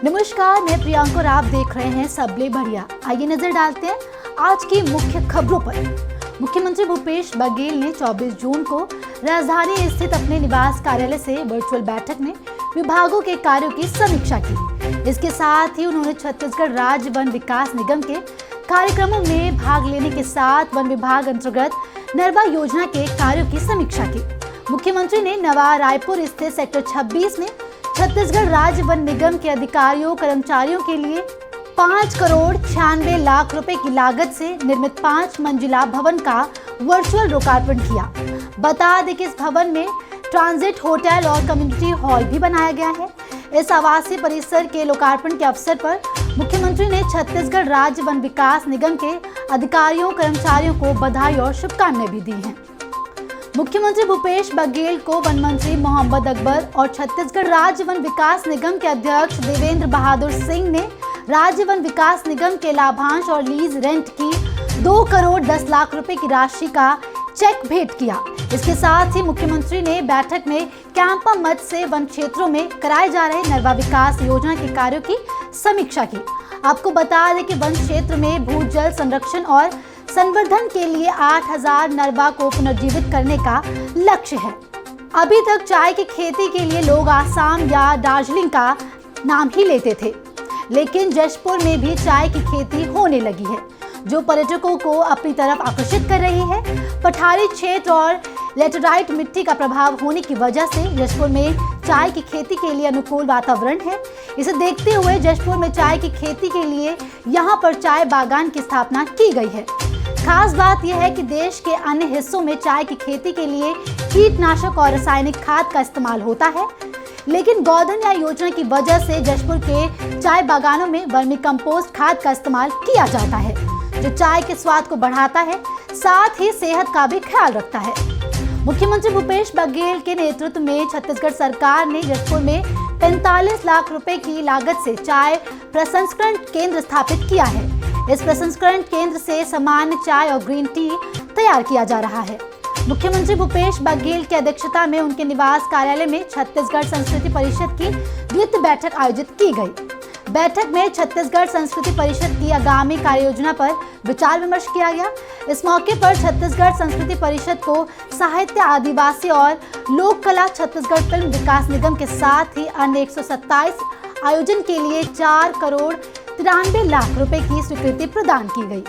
नमस्कार, मैं प्रियंका और आप देख रहे हैं सबले बढ़िया। आइए नजर डालते हैं आज की मुख्य खबरों पर। मुख्यमंत्री भूपेश बघेल ने 24 जून को राजधानी स्थित अपने निवास कार्यालय से वर्चुअल बैठक में विभागों के कार्यों की समीक्षा की। इसके साथ ही उन्होंने छत्तीसगढ़ राज्य वन विकास निगम के कार्यक्रमों में भाग लेने के साथ वन विभाग अंतर्गत नरवा योजना के कार्यों की समीक्षा की। मुख्यमंत्री ने नवा रायपुर स्थित सेक्टर 26 में छत्तीसगढ़ राज्य वन निगम के अधिकारियों कर्मचारियों के लिए 5 करोड़ 96 लाख रुपए की लागत से निर्मित 5 मंजिला भवन का वर्चुअल लोकार्पण किया। बता दें कि इस भवन में ट्रांजिट होटल और कम्युनिटी हॉल भी बनाया गया है। इस आवासीय परिसर के लोकार्पण के अवसर पर मुख्यमंत्री ने छत्तीसगढ़ राज्य वन विकास निगम के अधिकारियों कर्मचारियों को बधाई और शुभकामनाएं भी दी हैं। मुख्यमंत्री भूपेश बघेल को वन मंत्री मोहम्मद अकबर और छत्तीसगढ़ राज्य वन विकास निगम के अध्यक्ष देवेंद्र बहादुर सिंह ने राज्य वन विकास निगम के लाभांश और लीज रेंट की 2 करोड़ 10 लाख रुपए की राशि का चेक भेंट किया। इसके साथ ही मुख्यमंत्री ने बैठक में कैंपा मद से वन क्षेत्रों में कराए जा रहे नरवा विकास योजना के कार्यों की समीक्षा की। आपको बता दें कि वन क्षेत्र में भूजल संरक्षण और संवर्धन के लिए 8000 नरवा को पुनर्जीवित करने का लक्ष्य है। अभी तक चाय की खेती के लिए लोग आसाम या दार्जिलिंग का नाम ही लेते थे, लेकिन जशपुर में भी चाय की खेती होने लगी है, जो पर्यटकों को अपनी तरफ आकर्षित कर रही है। पठारी क्षेत्र और लेटेराइट मिट्टी का प्रभाव होने की वजह से जशपुर में चाय की खेती के लिए अनुकूल वातावरण है। इसे देखते हुए जशपुर में चाय की खेती के लिए यहाँ पर चाय बागान की स्थापना की गई है। खास बात यह है कि देश के अन्य हिस्सों में चाय की खेती के लिए कीटनाशक और रासायनिक खाद का इस्तेमाल होता है, लेकिन गोधन न्याय योजना की वजह से जशपुर के चाय बागानों में वर्मी कंपोस्ट खाद का इस्तेमाल किया जाता है, जो चाय के स्वाद को बढ़ाता है, साथ ही सेहत का भी ख्याल रखता है। मुख्यमंत्री भूपेश बघेल के नेतृत्व में छत्तीसगढ़ सरकार ने जशपुर में 45 लाख रुपए की लागत से चाय प्रसंस्करण केंद्र स्थापित किया है। इस प्रसंस्करण केंद्र से सामान्य चाय और ग्रीन टी तैयार किया जा रहा है। मुख्यमंत्री भूपेश बघेल की अध्यक्षता में उनके निवास कार्यालय में छत्तीसगढ़ संस्कृति परिषद की द्वितीय बैठक आयोजित की गई। बैठक में छत्तीसगढ़ संस्कृति परिषद की आगामी कार्ययोजना पर विचार विमर्श किया गया। इस मौके पर छत्तीसगढ़ संस्कृति परिषद को साहित्य, आदिवासी और लोक कला छत्तीसगढ़ फिल्म विकास निगम के साथ ही अन्य 127 आयोजन के लिए 4 करोड़ 93 लाख रुपए की स्वीकृति प्रदान की गई।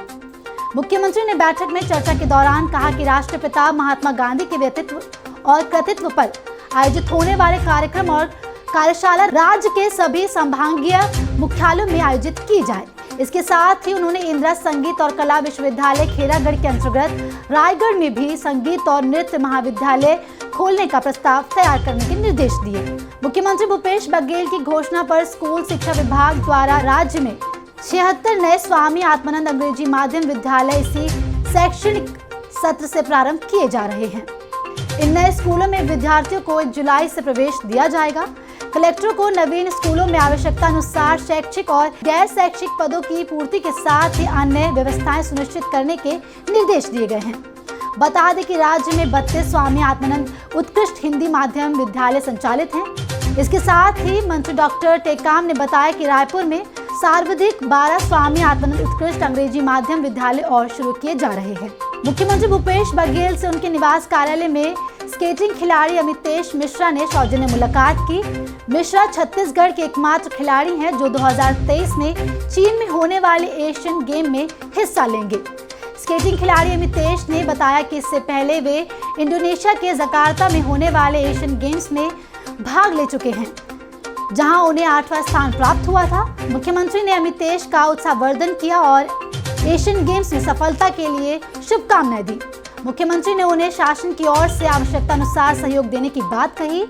मुख्यमंत्री ने बैठक में चर्चा के दौरान कहा कि राष्ट्रपिता महात्मा गांधी के व्यक्तित्व और कृतित्व पर आयोजित होने वाले कार्यक्रम और कार्यशाला राज्य के सभी संभागीय मुख्यालयों में आयोजित की जाए। इसके साथ ही उन्होंने इंदिरा संगीत और कला विश्वविद्यालय खेरागढ़ के अंतर्गत रायगढ़ में भी संगीत और नृत्य महाविद्यालय खोलने का प्रस्ताव तैयार करने के निर्देश दिए। मुख्यमंत्री भूपेश बघेल की घोषणा पर स्कूल शिक्षा विभाग द्वारा राज्य में 76 नए स्वामी आत्मानंद अंग्रेजी माध्यम विद्यालय इसी शैक्षणिक सत्र से प्रारंभ किए जा रहे हैं। इन नए स्कूलों में विद्यार्थियों को 1 जुलाई से प्रवेश दिया जाएगा। कलेक्टर को नवीन स्कूलों में आवश्यकता अनुसार शैक्षिक और गैर शैक्षिक पदों की पूर्ति के साथ ही अन्य व्यवस्थाएं सुनिश्चित करने के निर्देश दिए गए हैं। बता दें कि राज्य में 32 स्वामी आत्मानंद उत्कृष्ट हिंदी माध्यम विद्यालय संचालित हैं। इसके साथ ही मंत्री डॉक्टर टेकाम ने बताया कि रायपुर में सर्वाधिक 12 स्वामी आत्मानंद उत्कृष्ट अंग्रेजी माध्यम विद्यालय और शुरू किए जा रहे हैं। मुख्यमंत्री भूपेश बघेल से उनके निवास कार्यालय में स्केटिंग खिलाड़ी अमितेश मिश्रा ने सौजन्य मुलाकात की। मिश्रा छत्तीसगढ़ के एकमात्र खिलाड़ी हैं जो 2023 में चीन में होने वाले एशियन गेम में हिस्सा लेंगे। स्केटिंग खिलाड़ी अमितेश ने बताया कि इससे पहले वे इंडोनेशिया के जकार्ता में होने वाले एशियन गेम्स में भाग ले चुके हैं, जहां उन्हें 8वां स्थान प्राप्त हुआ था। मुख्यमंत्री ने अमितेश का उत्साहवर्धन किया और एशियन गेम्स में सफलता के लिए शुभकामनाएं दी। मुख्यमंत्री ने उन्हें शासन की ओर से आवश्यकता अनुसार सहयोग देने की बात कही।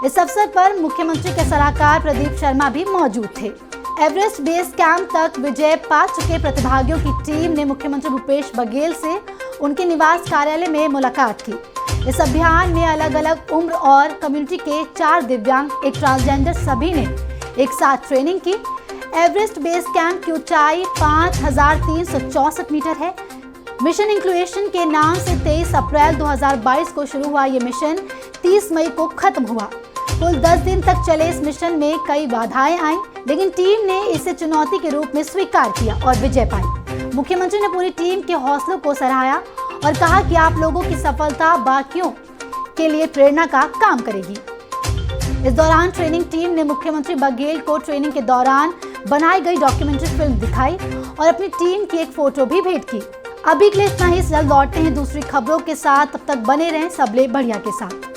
इस अवसर पर मुख्यमंत्री के सलाहकार प्रदीप शर्मा भी मौजूद थे। एवरेस्ट बेस कैंप तक विजय पा चुके प्रतिभागियों की टीम ने मुख्यमंत्री भूपेश बघेल से उनके निवास कार्यालय में मुलाकात की। इस अभियान में अलग अलग उम्र और कम्युनिटी के 4 दिव्यांग, एक ट्रांसजेंडर सभी ने एक साथ ट्रेनिंग की। एवरेस्ट बेस कैंप की ऊंचाई 5364 मीटर है। मिशन इंक्लूएशन के नाम से 23 अप्रैल 2022 को शुरू हुआ ये मिशन 30 मई को खत्म हुआ। कुल 10 दिन तक चले इस मिशन में कई बाधाएं आईं, लेकिन टीम ने इसे चुनौती के रूप में स्वीकार किया और विजय पाई। मुख्यमंत्री ने पूरी टीम के हौसलों को सराहा और कहा कि आप लोगों की सफलता बाकियों के लिए प्रेरणा का काम करेगी। इस दौरान ट्रेनिंग टीम ने मुख्यमंत्री बघेल को ट्रेनिंग के दौरान बनाई गई डॉक्यूमेंट्री फिल्म दिखाई और अपनी टीम की एक फोटो भी भेंट की। अभी के लिए इतना ही, जल्द लौटते हैं दूसरी खबरों के साथ। तब तक बने रहें सबले बढ़िया के साथ।